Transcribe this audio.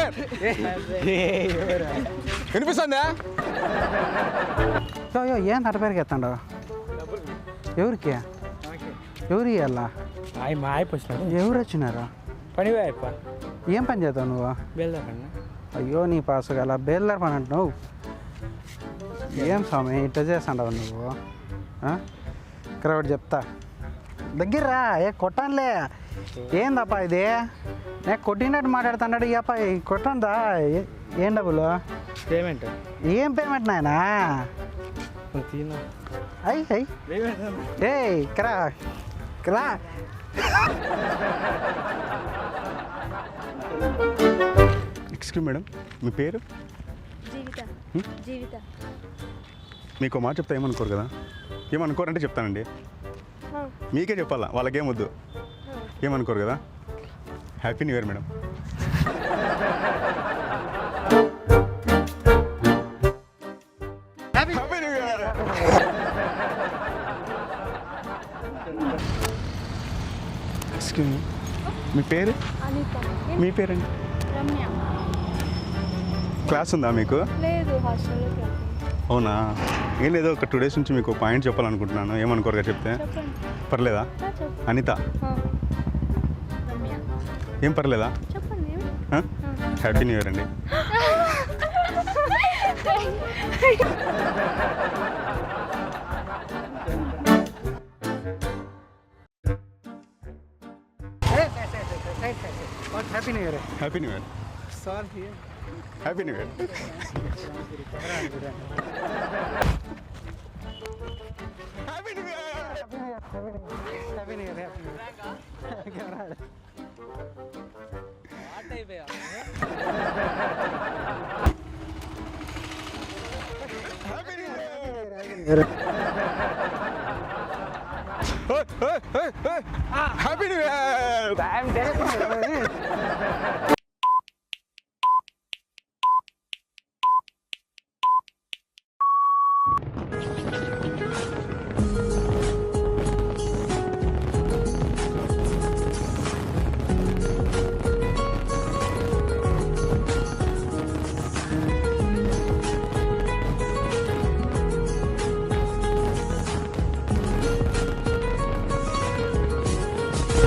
Year. వినిపిస్తుందా? ఏం తటపేరుకి ఎత్తాడు ఎవరికి ఎవరు ఇవ్వాలా మా అయిపో వచ్చినాడు. ఎవరు వచ్చినారు? పని అయిపో. ఏం పని చేస్తావు నువ్వు? బేల్దార్ అన్న. అయ్యో నీ పాసు గల బేల్దార్ పని అంటున్నావు. ఏం స్వామి ఇట్లా చేస్తావు నువ్వు? ఇక్కడ ఒకటి చెప్తా, దగ్గర్రా. కొట్టానులే. ఏందప్పా ఇది? నేను కొట్టినట్టు మాట్లాడుతున్నాడు ఈ అప్ప. కొట్టందా? ఏం డబ్బులు? పేమెంట్. ఏం పేమెంట్ నాయనా? అయ్యి ఏ కరా కరా. ఎక్స్క్యూజ్ మేడం, మీ పేరు? జీవిత. మీకు మాట చెప్తా ఏమనుకోరు కదా? ఏమనుకోరంటే చెప్తానండి. మీకే చెప్పాలా, వాళ్ళకేమొద్దు. ఏమనుకోరు కదా? Happy new year madam. Happy new year. Excuse me, మీ పేరు? మీ పేరండి? రమ్య. క్లాస్ ఉందా మీకు? లేదు, హాస్టల్లోకి వెళ్తాను. అవునా? ఏం లేదు, ఒక 2 days నుంచి మీకు పాయింట్ చెప్పాలనుకుంటున్నాను. ఏమనుకోరుగా చెప్తే? చెప్పండి. పర్లేదా? అనిత. రమ్య. ఏం పర్లేదా? చెప్పండి. హ్యాపీ న్యూ ఇయర్ అండి. Happy new year. Happy new year. Sorry. Happy new year. Happy new year. Happy new year. Happy new year.